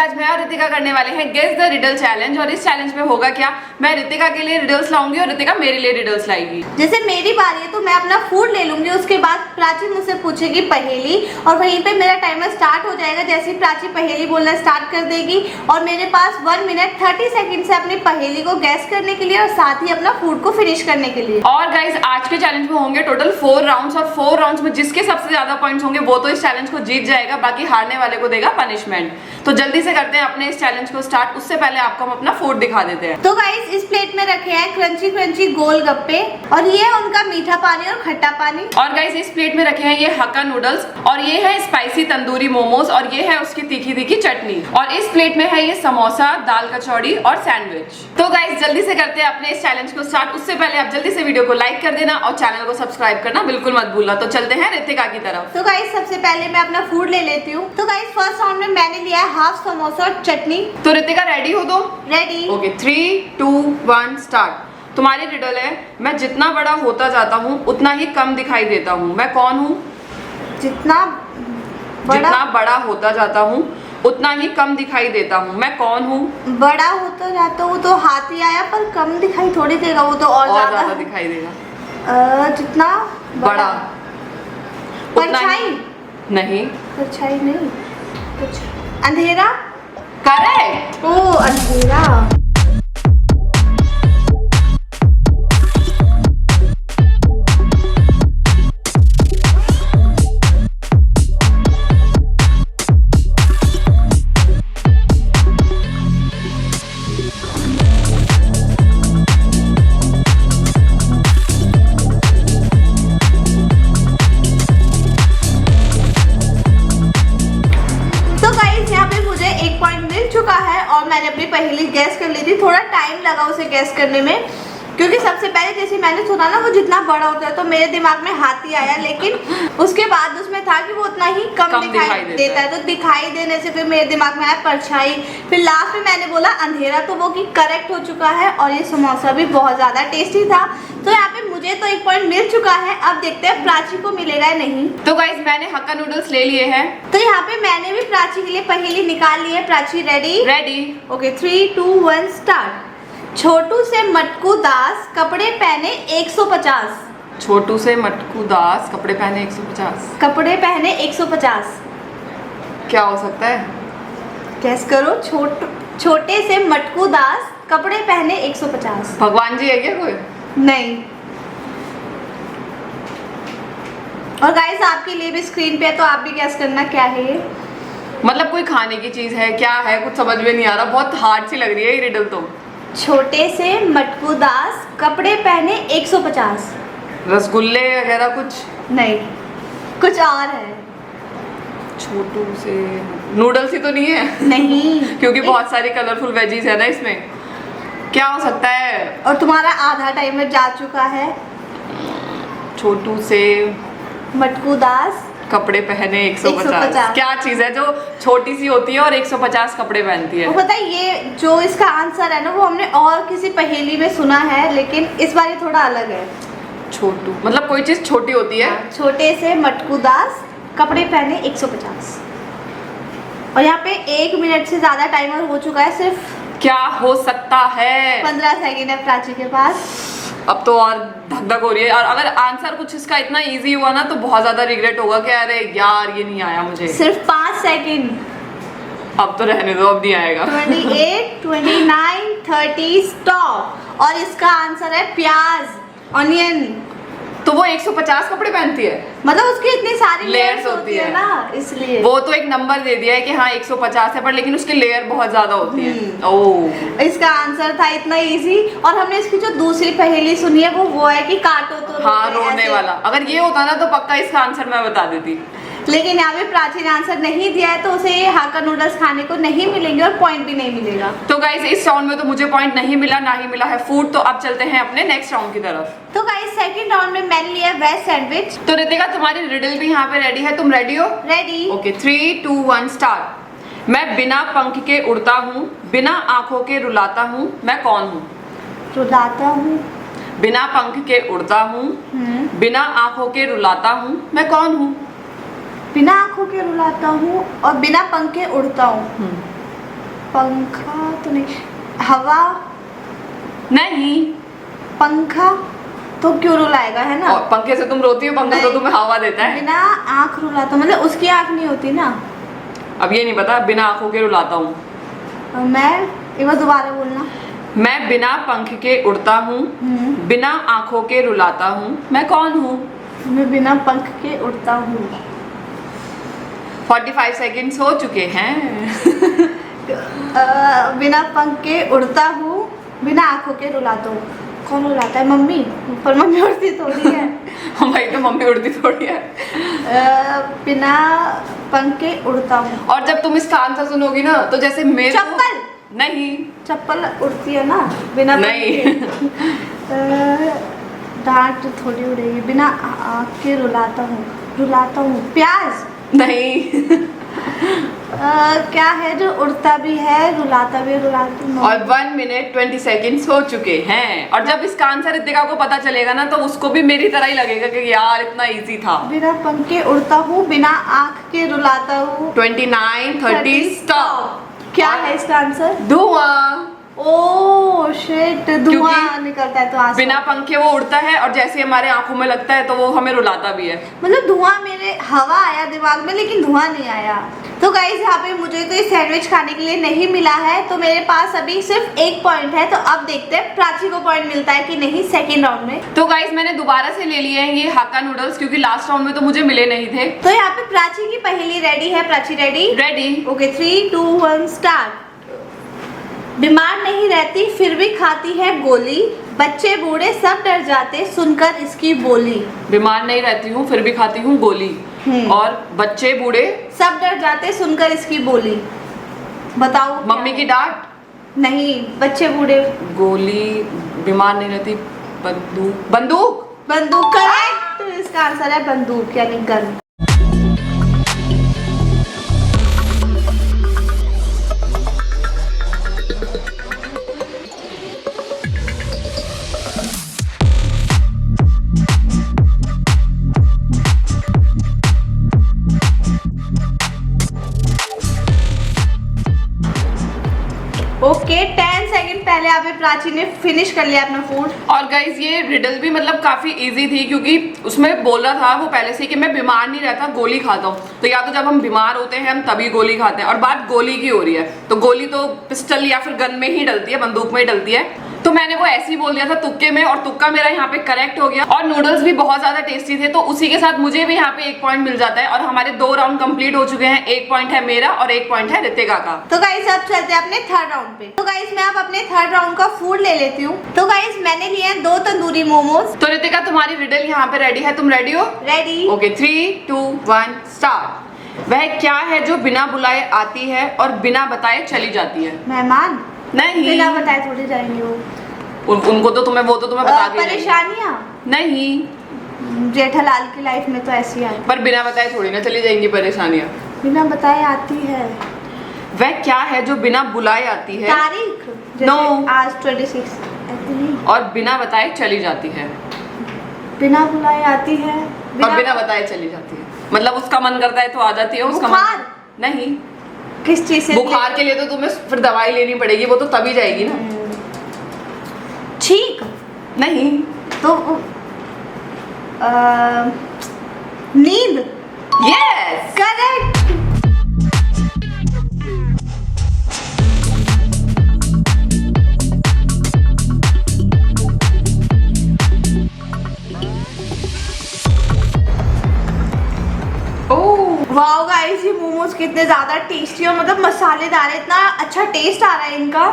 आज मैं और रितिका करने वाले हैं गेस द रिडल चैलेंज। और इस चैलेंज में होगा क्या, मैं रितिका के लिए रिडल्स लाऊंगी और रितिका मेरे लिए रिडल्स लाएगी। जैसे मेरी बारी है तो मैं अपना फूड ले लूंगी, उसके बाद प्राची मुझसे पूछेगी पहेली और वहीं पे मेरा टाइमर स्टार्ट हो जाएगा। जैसे ही प्राची पहेली बोलना स्टार्ट कर देगी और मेरे पास 1 मिनट 30 सेकंड से अपनी पहेली को गैस करने के लिए और साथ ही अपना फूड को फिनिश करने के लिए। और गाइज आज के चैलेंज में होंगे टोटल 4 राउंड्स और 4 राउंड्स में जिसके सबसे ज्यादा पॉइंट्स होंगे वो तो इस चैलेंज को जीत जाएगा, बाकी हारने वाले को देगा पनिशमेंट। तो जल्दी से करते हैं अपने इस चैलेंज को स्टार्ट। उससे पहले आपको हम अपना फूड दिखा देते हैं। तो गाइस इस प्लेट में रखे हैं क्रंची क्रंची गोलगप्पे और ये है उनका मीठा पानी और खट्टा पानी। और गाइस इस प्लेट में रखे हैं ये हक्का नूडल्स और ये है स्पाइसी तंदूरी मोमोज और ये है उसकी तीखी तीखी चटनी। और इस प्लेट में है ये समोसा, दाल कचौड़ी और सैंडविच। तो गाइस जल्दी से करते हैं अपने इस चैलेंज को स्टार्ट। उससे पहले आप जल्दी से वीडियो को लाइक कर देना और चैनल को सब्सक्राइब करना बिल्कुल मत भूलना। तो चलते हैं रितिका की तरफ। तो गाइस सबसे पहले मैं अपना फूड ले लेती हूँ। तो गाइस फर्स्ट राउंड में मैंने लिया है हाफ समोसा और चटनी। तो रितिका रेडी हो? दो रेडी। Okay 3 2 1 start. तुम्हारी रिडल है, मैं जितना बड़ा होता जाता हूँ उतना ही कम दिखाई देता हूँ, मैं कौन हूँ? जितना बड़ा होता जाता हूँ उतना ही कम दिखाई देता हूँ, मैं कौन हूँ? बड़ा होता जाता हूँ तो हाथी आया, पर कम दिखाई थोड़ी देगा, वो तो और ज्यादा दिखाई देगा। जितना बड़ा परछाई नहीं, परछाई नहीं, अंधेरा। करेक्ट। ओ अंधेरा। और मैंने अपनी पहेली गैस कर ली थी। थोड़ा टाइम लगा उसे गैस करने में, क्योंकि सबसे पहले जैसे मैंने सुना ना वो जितना बड़ा होता है तो मेरे दिमाग में हाथी आया, लेकिन उसके बाद उसमें था कि वो उतना ही कम दिखाई देता है। तो दिखाई देने से फिर मेरे दिमाग में आया परछाई, फिर लास्ट में मैंने बोला अंधेरा, तो वो की करेक्ट हो चुका है। और ये समोसा भी बहुत ज्यादा टेस्टी था। तो यहाँ पे मुझे तो 1 पॉइंट मिल चुका है। अब देखते हैं प्राची को मिलेगा या नहीं। तो गाइस मैंने हक्का नूडल्स ले लिए हैं। तो यहाँ पे मैंने भी प्राची के लिए पहेली निकाल ली है। Prachi ready? Ready. Okay 3 2 1 start. Chhotu से मटकू दास कपड़े पहने 150। छोटू से मटकू दास कपड़े पहने 150। कपड़े पहने 150 क्या हो सकता है? गैस करो। छोटे से मटकू दास कपड़े पहने 150। भगवान जी है क्या कोई? नहीं। और गाइस आपके लिए भी स्क्रीन पे है तो आप भी गैस करना क्या है ये। मतलब कोई खाने की चीज है, क्या है, कुछ समझ में नहीं आ रहा। बहुत हार्ड सी लग रही है ये रिडल तो। छोटे से मटकू दास कपड़े पहने 150। रसगुल्ले वगैरह कुछ? नहीं, कुछ और है। छोटू से नूडल्स ही तो नहीं है? नहीं क्योंकि बहुत सारी कलरफुल वेजीज है ना इसमें। क्या हो सकता है? और तुम्हारा आधा टाइमर जा चुका है। छोटू से मटकू दास कपड़े पहने 150। क्या चीज है जो छोटी सी होती है और 150 कपड़े पहनती है? वो पता है, ये जो इसका आंसर है ना वो हमने और किसी पहेली में सुना है, लेकिन इस बार ये थोड़ा अलग है। छोटू मतलब कोई चीज छोटी होती है। छोटे से मटकू दास कपड़े पहने 150। और यहाँ पे 1 मिनट से ज्यादा टाइमर हो चुका है। सिर्फ क्या हो सकता है? 15 सेकेंड है प्राची के पास। अब तो और धक धक हो रही है। और अगर आंसर कुछ इसका इतना इजी हुआ ना तो बहुत ज्यादा रिग्रेट होगा कि अरे यार ये नहीं आया मुझे। सिर्फ 5 सेकेंड। अब तो रहने दो, अब नहीं आएगा। 28 29 30 स्टॉप। और इसका आंसर है प्याज, ऑनियन। तो वो 150 कपड़े पहनती है? मतलब उसकी इतनी सारी लेयर्स होती है ना, इसलिए वो तो एक नंबर दे दिया है कि हाँ 150 है, पर लेकिन उसकी लेयर बहुत ज्यादा होती है। ओह, इसका आंसर था इतना इजी। और हमने इसकी जो दूसरी पहेली सुनी है वो है कि काटो तो हाँ रोने वाला। अगर ये होता ना तो पक्का इसका आंसर मैं बता देती। लेकिन यहाँ पे प्राची ने आंसर नहीं दिया है तो उसे ये हक्का नूडल्स खाने को नहीं मिलेंगे और पॉइंट भी नहीं मिलेगा। तो गाइस इस राउंड में तो मुझे पॉइंट नहीं मिला, ना ही मिला है फूड। तो अब चलते हैं अपने नेक्स्ट राउंड की तरफ। तो गाइस सेकंड राउंड में मैंने लिया वेज सैंडविच। तो रितिका तुम्हारी रिडल भी यहाँ पे रेडी है, तुम रेडी हो? रेडी। Okay 3 2 1 start. मैं बिना पंख के उड़ता हूँ, बिना आंखों के रुलाता हूँ, मैं कौन हूँ? रुलाता हूँ। बिना पंख के उड़ता हूँ, बिना आंखों के रुलाता हूँ, मैं कौन हूँ? बिना आंखों के रुलाता हूँ और बिना पंख के उड़ता हूँ। पंखा तो नहीं, हवा नहीं। पंखा तो क्यों रुलाएगा, है ना? और पंखे से तुम रोती हो, पंखा तो नहीं। तुम्हें हवा देता है। बिना आँख रुलाता, मतलब उसकी आँख नहीं होती ना। अब ये नहीं पता, बिना आंखों के रुलाता हूँ। मैं एक बार दोबारा बोलना। मैं बिना पंख के उड़ता हूँ, बिना आंखों के रुलाता हूँ, मैं कौन हूँ? मैं बिना पंख के उड़ता हूँ। 45 सेकंड्स हो चुके हैं। बिना पंख के उड़ता हूँ, बिना आंखों के रुलाता हूँ। कौन रुलाता है? मम्मी। पर मम्मी उड़ती थोड़ी है। भाई तो मम्मी उड़ती थोड़ी है। बिना पंख के उड़ता हूँ। और जब तुम इसका आंसर सुनोगी ना तो जैसे मेरे को- चप्पल। नहीं, चप्पल उड़ती है ना बिना पंख नहीं। के। डांट थोड़ी उड़ेगी। बिना आँख के रुलाता हूँ। प्याज। नहीं। क्या है जो उड़ता भी है, रुलाता भी है, रुलाती हूँ। और 1 मिनट 20 सेकंड्स हो चुके हैं। और जब इसका आंसर रितिका को पता चलेगा ना तो उसको भी मेरी तरह ही लगेगा कि यार इतना इजी था। बिना पंख के उड़ता हूँ, बिना आँख के रुलाता हूँ। 29, 30 स्टॉप। क्या है इसका आंसर? धुआं। ओह शिट, धुआं निकलता है तो आंसर। बिना पंखे वो उड़ता है और जैसे हमारे आंखों में लगता है तो वो हमें रुलाता भी है। मतलब धुआं, मेरे हवा आया दिमाग में लेकिन धुआं नहीं आया। तो गाइस यहाँ पे मुझे तो ये सैंडविच खाने के लिए नहीं मिला है, तो मेरे पास अभी सिर्फ 1 पॉइंट है। तो अब देखते हैं प्राची को पॉइंट मिलता है कि नहीं सेकेंड राउंड में। तो गाइस मैंने दोबारा से ले लिए हैं ये हाक्का नूडल्स, क्योंकि लास्ट राउंड में तो मुझे मिले नहीं थे। तो यहाँ पे प्राची की पहेली रेडी है। Prachi ready? Ready. Okay 3, 2, 1 start. बीमार नहीं रहती फिर भी खाती है गोली, बच्चे बूढ़े सब डर जाते सुनकर इसकी बोली। बीमार नहीं रहती हूँ फिर भी खाती हूँ गोली, और बच्चे बूढ़े सब डर जाते सुनकर इसकी बोली। बताओ क्या मम्मी की है? डांट। नहीं, बच्चे बूढ़े। गोली, बीमार नहीं रहती, बंदूक। बंदूक। बंदूक करेक्ट। तो इसका आंसर है बंदूक यानी गन। ओके 10 सेकंड पहले यहाँ पे प्राची ने फिनिश कर लिया अपना फूड। और गाइज ये रिडल भी मतलब काफी इजी थी, क्योंकि उसमें बोल रहा था वो पहले से कि मैं बीमार नहीं रहता, गोली खाता हूँ। तो या तो जब हम बीमार होते हैं हम तभी गोली खाते हैं, और बात गोली की हो रही है तो गोली तो पिस्टल या फिर गन में ही डलती है, बंदूक में ही डलती है। तो मैंने वो ऐसे ही बोल दिया था तुक्के में, और तुक्का मेरा यहाँ पे करेक्ट हो गया। और नूडल्स भी बहुत ज्यादा टेस्टी थे, तो उसी के साथ मुझे भी यहाँ पे 1 पॉइंट मिल जाता है। और हमारे 2 राउंड कंप्लीट हो चुके हैं। 1 पॉइंट है मेरा और 1 पॉइंट है रितिका का। तो गाइस अब चलते हैं अपने थर्ड राउंड पे। तो गाइस मैं अब अपने थर्ड राउंड का फूड ले लेती हूँ। तो गाइस मैंने लिए हैं 2 तंदूरी मोमोज। तो रितिका तुम्हारी रिडल यहाँ पे रेडी है, तुम रेडी हो? रेडी। Okay 3, 2, 1 start. वह क्या है जो बिना बुलाए आती है और बिना बताए चली जाती है? मेहमान। नहीं। बिना बताए थोड़ी जाएंगे वो। उनको तो तुम्हें वो तो तुम्हें बता के जाएंगे। परेशानियाँ। नहीं, जेठालाल की लाइफ में तो ऐसी आती। पर बिना बताए थोड़ी ना चली जाएंगी परेशानियाँ। बिना बताए आती है। वह क्या है जो बिना बुलाए आती है तारीख। जैसे No. आज 26 ऐसी नहीं। और बिना बताए चली जाती है? बिना बुलाए आती है। और बिना बताए चली जाती है मतलब उसका मन करता है तो आ जाती है, उसका बुखार। मन नहीं। किस चीज से? बुखार के लिए तो तुम्हें फिर दवाई लेनी पड़ेगी, वो तो तभी जाएगी ना। ठीक। नहीं। तो नींद। Yes correct. वाओ गाइस ये मोमोज कितने ज्यादा टेस्टी और मतलब मसालेदार है, इतना अच्छा टेस्ट आ रहा है इनका।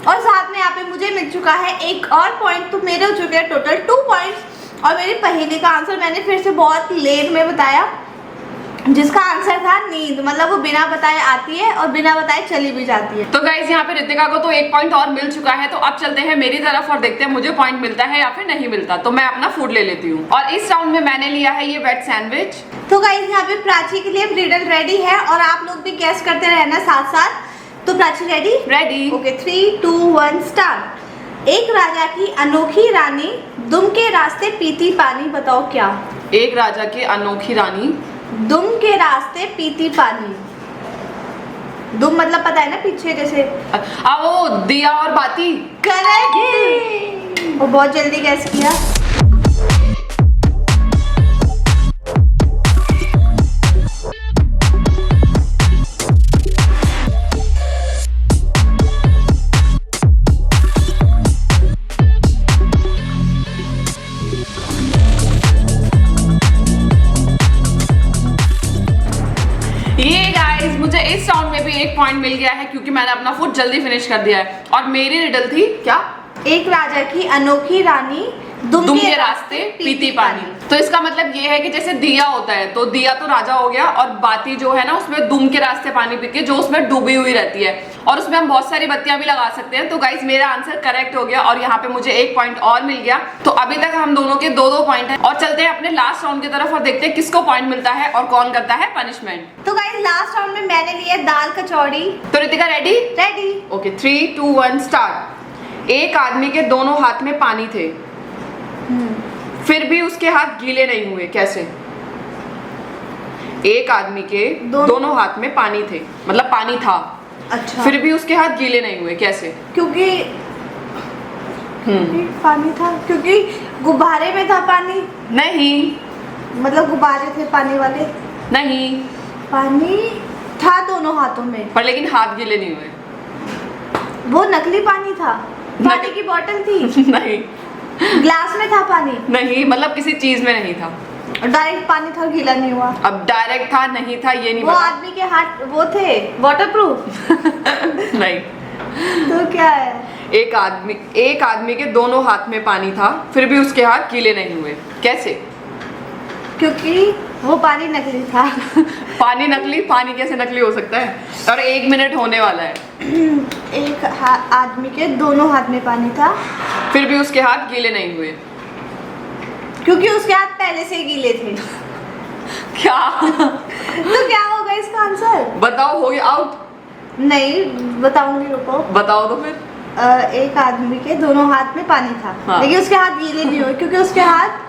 और साथ में यहाँ पे मुझे मिल चुका है एक और पॉइंट, तो मेरे हो चुके हैं टोटल 2 पॉइंट्स। और मेरी पहेली का आंसर मैंने फिर से बहुत लेट में बताया, जिसका आंसर था नींद। मतलब वो बिना बताए आती है और बिना बताए चली भी जाती है। तो गाइस यहाँ पे रितिका को तो 1 पॉइंट और मिल चुका है। तो अब चलते हैं मेरी तरफ और देखते हैं मुझे पॉइंट मिलता है या फिर नहीं मिलता। तो मैं अपना फूड ले लेती हूँ। और इस राउंड में मैंने लिया है ये वेज सैंडविच। तो गाइस यहाँ पे प्राची के लिए रिडल रेडी है और आप लोग भी गैस करते रहना साथ साथ। तो Prachi ready? Ready. Okay 3, 2, 1 start. एक राजा की अनोखी रानी दुम के रास्ते पीती पानी, बताओ क्या? एक राजा की अनोखी रानी दुम के रास्ते पीती पानी। दुम मतलब पता है ना, पीछे जैसे। वो दिया और बाती। करेक्ट। वो बहुत जल्दी गैस किया। ये गाइस मुझे इस राउंड में भी 1 पॉइंट मिल गया है क्योंकि मैंने अपना फूड जल्दी फिनिश कर दिया है। और मेरी रिडल थी क्या? एक राजा की अनोखी रानी दुम के रास्ते पीती पानी। तो इसका मतलब ये है कि जैसे दिया होता है तो दिया तो राजा हो गया, और बाती जो है ना उसमें दुम के रास्ते पानी पीती है, जो उसमें डूबी हुई रहती है, और उसमें हम बहुत सारी बत्तियां भी लगा सकते हैं। तो गाइस मेरा आंसर करेक्ट हो गया और यहाँ पे मुझे 1 पॉइंट और मिल गया। तो अभी तक हम दोनों के 2-2 पॉइंट हैं। और चलते हैं अपने लास्ट राउंड की तरफ और देखते हैं किसको पॉइंट मिलता है और कौन करता है पनिशमेंट। तो गाइस लास्ट राउंड में मैंने लिया दाल कचौड़ी। तो Ritika ready? Ready. Okay 3, 2, 1 start. एक आदमी के दोनों हाथ में पानी थे, फिर भी उसके हाथ गीले नहीं हुए, कैसे? एक आदमी के दोनों हाथ में पानी थे, मतलब पानी था, अच्छा, फिर भी उसके हाथ गीले नहीं हुए, कैसे? क्योंकि पानी था, क्योंकि गुब्बारे में था पानी। नहीं। मतलब गुब्बारे थे पानी वाले? नहीं। पानी था दोनों हाथों में, पर लेकिन हाथ गीले नहीं हुए। वो नकली पानी था? पानी की बोतल थी? नहीं। ग्लास में था पानी? नहीं, मतलब किसी चीज में नहीं था। डायरेक्ट पानी था, गीला नहीं हुआ? अब डायरेक्ट था नहीं था ये नहीं वो पता। आदमी के हाथ वो थे वाटरप्रूफ? नहीं। तो क्या है? एक आदमी के दोनों हाथ में पानी था, फिर भी उसके हाथ गीले नहीं हुए, कैसे? क्योंकि वो पानी नकली था। पानी नकली? पानी कैसे नकली हो सकता है? और 1 मिनट होने वाला है। एक आदमी के दोनों हाथ में पानी था, फिर भी उसके हाथ गीले नहीं हुए, क्योंकि उसके हाथ पहले से ही गीले थे। क्या? तो क्या होगा इसका आंसर? बताओ, हो गया आउट? नहीं बताऊंगी, रुको। बताओ तो फिर। एक आदमी के दोनों हाथ में पानी था, हाँ। लेकिन उसके हाथ गीले नहीं हुए क्योंकि उसके हाथ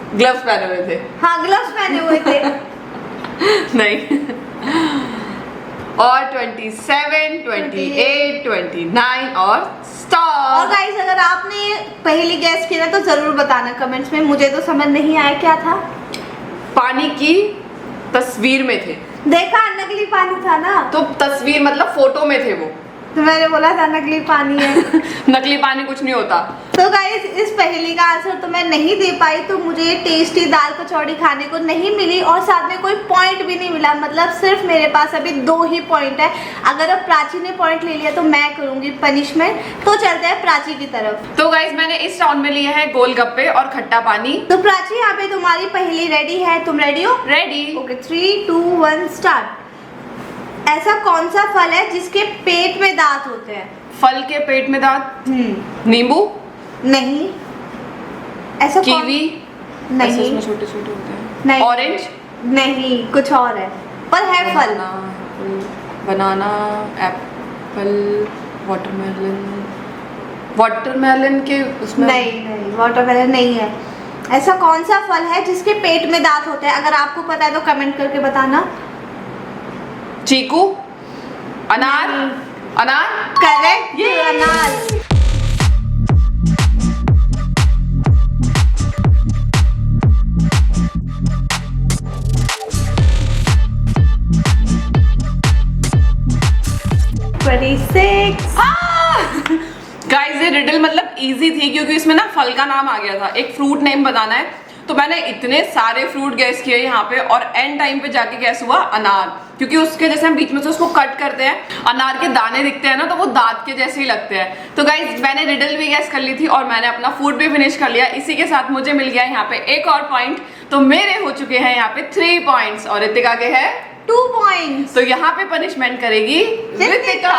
ग्लव्स पहने हुए थे। हाँ, ग्लव्स पहने हुए थे। नहीं। और 27, 28, 29 और और स्टॉप। गाइस अगर आपने पहली गैस किया तो जरूर बताना कमेंट्स में, मुझे तो समझ नहीं आया क्या था। पानी की तस्वीर में थे। देखा, नकली पानी था ना। तो तस्वीर मतलब फोटो में थे वो। तो मैंने बोला था नकली पानी है। नकली पानी कुछ नहीं होता। तो गाइस इस पहेली का आंसर तो मैं नहीं दे पाई, तो मुझे ये टेस्टी दाल कचौड़ी खाने को नहीं मिली और साथ में कोई पॉइंट भी नहीं मिला। मतलब सिर्फ मेरे पास अभी 2 ही पॉइंट है। अगर अब प्राची ने पॉइंट ले लिया तो मैं करूंगी पनिशमेंट। तो चलते हैं प्राची की तरफ। तो गाइस मैंने इस राउंड में लिए हैं गोलगप्पे और खट्टा पानी। तो प्राची यहाँ पे तुम्हारी पहेली रेडी है, तुम रेडी हो? रेडी। Okay 3, 2, 1 start. ऐसा कौन सा फल है जिसके पेट में दांत होते हैं? फल के पेट में दांत? नींबू? नहीं। ऐसा कीवी? नहीं। इसमें छोटे छोटे होते हैं। नहीं। ऑरेंज? नहीं, कुछ और है पर है फल। बनाना, एप्पल, वाटरमेलन। वाटरमेलन के उसमें? नहीं, वाटरमेलन नहीं है। ऐसा कौन सा फल है जिसके पेट में दांत होते हैं? अगर आपको पता है तो कमेंट करके बताना। चीकू? अनार? अनार? करेक्ट, ये अनार। गाइस ये रिडल मतलब इजी थी क्योंकि इसमें ना फल का नाम आ गया था, एक फ्रूट नेम बताना है। तो मैंने इतने सारे फ्रूट गैस किए यहाँ पे और एंड टाइम पे जाके गैस हुआ अनार, क्योंकि उसके जैसे हम बीच में से उसको कट करते हैं, अनार के दाने दिखते हैं ना तो वो दांत के जैसे ही लगते हैं। तो गाइस मैंने रिडल भी गैस कर ली थी और मैंने अपना फूड भी फिनिश कर लिया। इसी के साथ मुझे मिल गया यहाँ पे एक और पॉइंट, तो मेरे हो चुके हैं यहाँ पे 3 पॉइंट्स और रितिका के है 2 पॉइंट्स। तो यहाँ पे पनिशमेंट करेगी रितिका।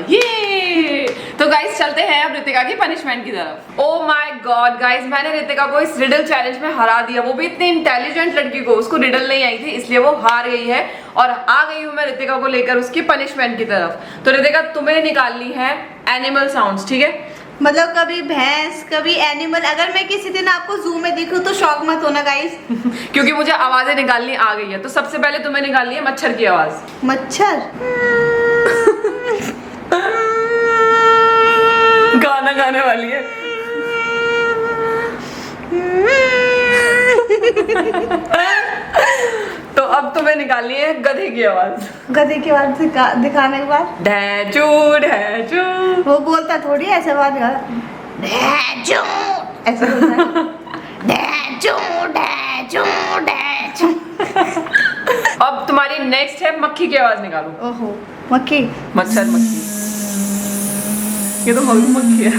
ये तो गाइस चलते हैं अब रितिका की पनिशमेंट की तरफ। ओ माय गॉड गाइस, मैंने रितिका को इस रिडल चैलेंज में हरा दिया, वो भी इतनी इंटेलिजेंट लड़की को, उसको रिडल नहीं आई थी इसलिए वो हार गई है। और आ गई हूँ मैं रितिका को लेकर उसकी पनिशमेंट की तरफ। तो रितिका तुम्हें निकालनी है एनिमल साउंड्स, ठीक है? मतलब कभी भैंस, कभी एनिमल। अगर मैं किसी दिन आपको जू में दिखूं तो शौक मत होना गाइस। क्योंकि मुझे आवाजें निकालनी आ गई है। तो सबसे पहले तुम्हें निकालनी है मच्छर की आवाज। मच्छर? निकालनी है गधे की आवाज। गधे की आवाज दिखाने के बाद ढैचू ढैचू। वो बोलता थोड़ी है ऐसे आवाज ढैचू ऐसे बोलता है ढैचू ढैचू ढैचू। अब तुम्हारी नेक्स्ट है मक्खी की आवाज निकालो। ओहो मक्खी मच्छर मक्खी, ये तो मक्खी है।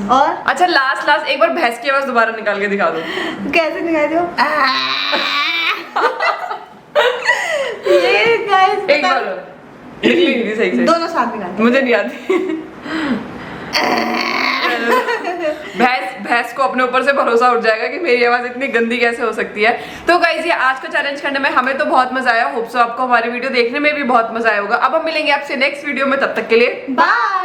और अच्छा लास्ट एक बार भैंस की आवाज दोबारा निकाल के दिखा दो। कैसे निकाल दो? ये गाइस एक बार हिंदी सही से। दोनों साथ निकाल दो। मुझे नहीं आती। भैंस को अपने ऊपर से भरोसा उठ जाएगा कि मेरी आवाज इतनी गंदी कैसे हो सकती है। तो गाइस ये आज का चैलेंज करने में हमें तो बहुत मजा आया। होप सो आपको हमारी वीडियो देखने में भी बहुत मजा आया होगा। अब हम मिलेंगे आपसे नेक्स्ट वीडियो में, तब तक के लिए बाय।